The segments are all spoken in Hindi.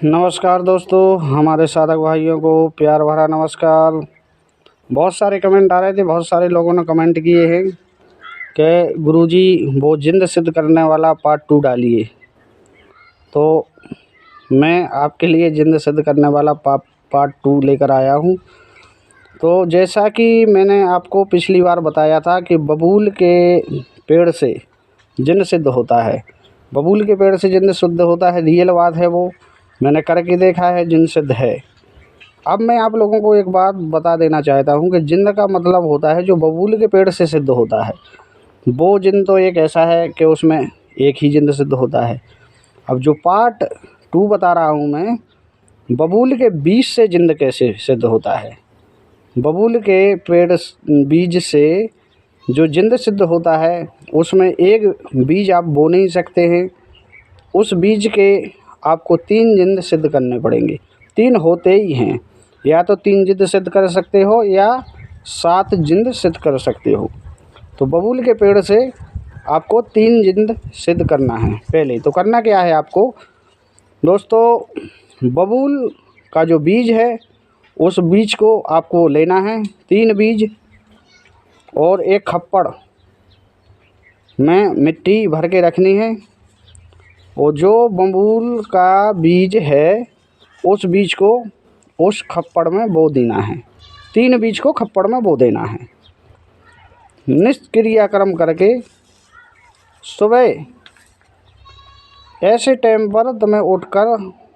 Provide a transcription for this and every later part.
नमस्कार दोस्तों, हमारे साधक भाइयों को प्यार भरा नमस्कार। बहुत सारे कमेंट आ रहे थे, बहुत सारे लोगों ने कमेंट किए हैं कि गुरुजी वो जिंद सिद्ध करने वाला पार्ट 2 डालिए। तो मैं आपके लिए जिंद सिद्ध करने वाला पार्ट 2 लेकर आया हूँ। तो जैसा कि मैंने आपको पिछली बार बताया था कि बबूल के पेड़ से जिन्न सिद्ध होता है। बबूल के पेड़ से जिन्न सिद्ध होता है, रियल बात है, वो मैंने करके देखा है, जिन्न सिद्ध है। अब मैं आप लोगों को एक बात बता देना चाहता हूँ कि जिन्न का मतलब होता है जो बबूल के पेड़ से सिद्ध होता है। वो जिन्न तो एक ऐसा है कि उसमें एक ही जिन्न सिद्ध होता है। अब जो पार्ट 2 बता रहा हूँ मैं, बबूल के बीज से जिन्न कैसे सिद्ध होता है। बबूल के पेड़ बीज से जो जिंद सिद्ध होता है, उसमें एक बीज आप बो नहीं सकते हैं। उस बीज के आपको 3 जिंद सिद्ध करने पड़ेंगे। 3 होते ही हैं, या तो 3 जिंद सिद्ध कर सकते हो या 7 जिंद सिद्ध कर सकते हो। तो बबूल के पेड़ से आपको 3 जिंद सिद्ध करना है। पहले तो करना क्या है आपको दोस्तों, बबूल का जो बीज है उस बीज को आपको लेना है, 3 बीज और एक खप्पड़ में मिट्टी भर के रखनी है। और जो बबूल का बीज है उस बीज को उस खप्पड़ में बो देना है। 3 बीज को खप्पड़ में बो देना है। निष्क्रियाक्रम करके सुबह ऐसे टाइम पर तुम्हें उठकर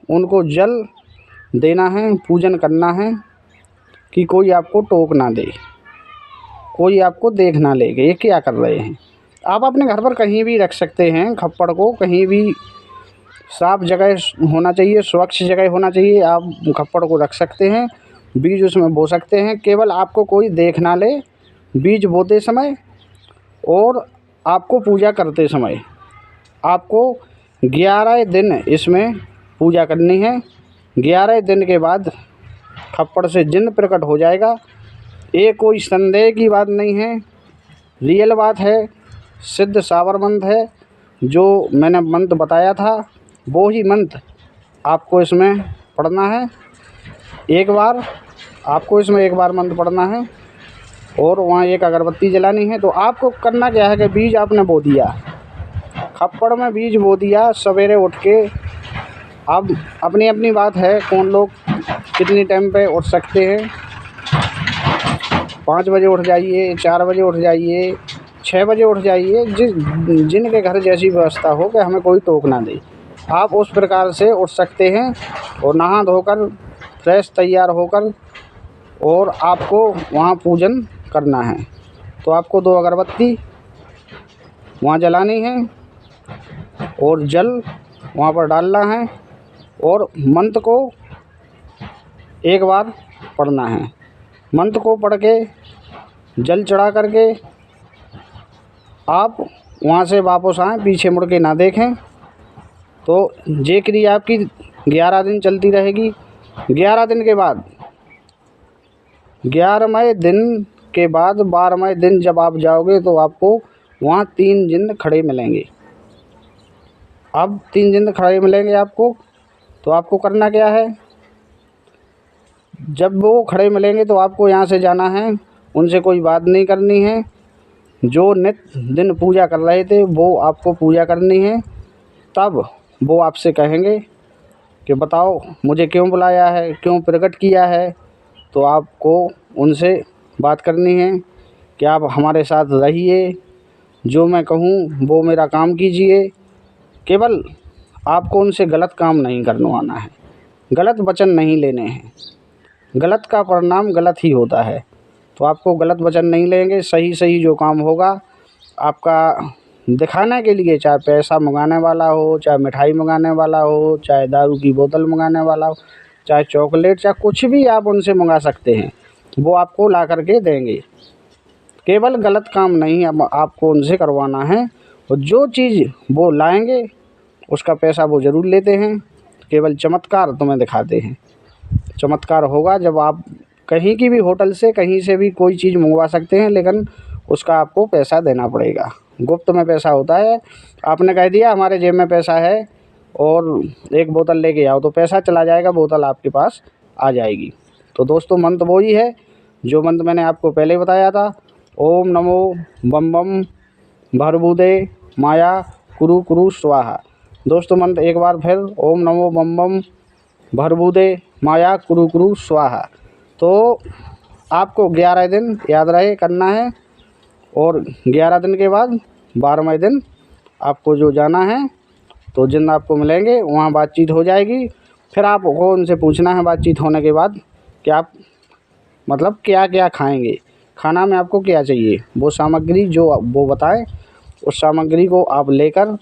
उनको जल देना है, पूजन करना है कि कोई आपको टोक ना दे, कोई आपको देख ना ले कि ये क्या कर रहे हैं। आप अपने घर पर कहीं भी रख सकते हैं खप्पड़ को, कहीं भी साफ़ जगह होना चाहिए, स्वच्छ जगह होना चाहिए। आप खप्पड़ को रख सकते हैं, बीज उसमें बो सकते हैं। केवल आपको कोई देख ना ले बीज बोते समय और आपको पूजा करते समय। आपको 11 दिन इसमें पूजा करनी है। 11 दिन के बाद खप्पड़ से जिन्न प्रकट हो जाएगा। ये कोई संदेह की बात नहीं है, रियल बात है, सिद्ध सावर मंत्र है। जो मैंने मंत्र बताया था वो ही मंत्र आपको इसमें पढ़ना है। एक बार आपको इसमें एक बार मंत्र पढ़ना है और वहाँ एक अगरबत्ती जलानी है। तो आपको करना क्या है कि बीज आपने बो दिया, खप्पड़ में बीज बो दिया, सवेरे उठ के अब अपनी अपनी बात है कौन लोग कितनी टाइम पे उठ सकते हैं। 5 बजे उठ जाइए, 4 बजे उठ जाइए, 6 बजे उठ जाइए, जिनके घर जैसी व्यवस्था हो कि हमें कोई टोक ना दे, आप उस प्रकार से उठ सकते हैं। और नहा धोकर फ्रेश तैयार होकर और आपको वहाँ पूजन करना है। तो आपको 2 अगरबत्ती वहाँ जलानी है और जल वहाँ पर डालना है और मंत्र को एक बार पढ़ना है। मंत्र को पढ़ के जल चढ़ा करके आप वहाँ से वापस आएँ, पीछे मुड़ के ना देखें। तो ये क्रिया आपकी 11 दिन चलती रहेगी। 11 दिन के बाद 11वें दिन के बाद 12वें दिन जब आप जाओगे तो आपको वहाँ 3 जिन्न खड़े मिलेंगे। अब 3 जिन्न खड़े मिलेंगे आपको। तो आपको करना क्या है, जब वो खड़े मिलेंगे तो आपको यहाँ से जाना है, उनसे कोई बात नहीं करनी है। जो नित्य दिन पूजा कर रहे थे वो आपको पूजा करनी है। तब वो आपसे कहेंगे कि बताओ मुझे क्यों बुलाया है, क्यों प्रकट किया है। तो आपको उनसे बात करनी है कि आप हमारे साथ रहिए, जो मैं कहूँ वो मेरा काम कीजिए। केवल आपको उनसे गलत काम नहीं करवाना है, गलत वचन नहीं लेने हैं। गलत का परिणाम गलत ही होता है। तो आपको गलत वचन नहीं लेंगे, सही सही जो काम होगा आपका दिखाने के लिए, चाहे पैसा मंगाने वाला हो, चाहे मिठाई मंगाने वाला हो, चाहे दारू की बोतल मंगाने वाला हो, चाहे चॉकलेट, चाहे कुछ भी आप उनसे मंगा सकते हैं, वो आपको ला करके देंगे। केवल गलत काम नहीं अब आपको उनसे करवाना है। और जो चीज़ वो लाएंगे उसका पैसा वो ज़रूर लेते हैं। केवल चमत्कार तुम्हें दिखाते हैं। चमत्कार होगा जब आप कहीं की भी होटल से, कहीं से भी कोई चीज़ मंगवा सकते हैं, लेकिन उसका आपको पैसा देना पड़ेगा। गुप्त में पैसा होता है। आपने कह दिया हमारे जेब में पैसा है और एक बोतल लेके आओ तो पैसा चला जाएगा, बोतल आपके पास आ जाएगी। तो दोस्तों मंत्र वही है जो मंत्र मैंने आपको पहले बताया था, ओम नमो बम बम भर्बुदे माया कुरु कुरु स्वाहा। दोस्तों मंत्र एक बार फिर, ओम नमो बम बम भर्बुदे माया कुरु कुरु स्वाहा। तो आपको 11 दिन याद रहे करना है, और 11 दिन के बाद 12वें दिन आपको जो जाना है तो जिन आपको मिलेंगे वहाँ बातचीत हो जाएगी। फिर आपको उनसे पूछना है बातचीत होने के बाद कि आप मतलब क्या क्या खाएंगे, खाना में आपको क्या चाहिए, वो सामग्री जो वो बताएं उस सामग्री को आप लेकर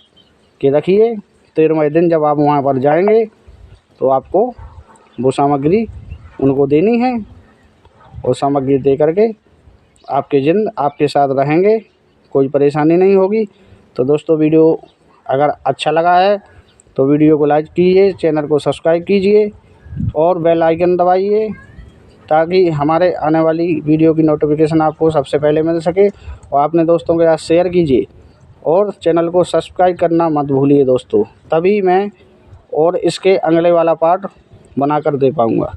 के रखिए। 13वें दिन जब आप वहाँ पर जाएंगे तो आपको वो सामग्री उनको देनी है, और सामग्री दे करके आपके जिन आपके साथ रहेंगे, कोई परेशानी नहीं होगी। तो दोस्तों वीडियो अगर अच्छा लगा है तो वीडियो को लाइक कीजिए, चैनल को सब्सक्राइब कीजिए और बेल आइकन दबाइए, ताकि हमारे आने वाली वीडियो की नोटिफिकेशन आपको सबसे पहले मिल सके। और अपने दोस्तों के साथ शेयर कीजिए और चैनल को सब्सक्राइब करना मत भूलिए दोस्तों, तभी मैं और इसके अगले वाला पार्ट बनाकर दे पाऊँगा।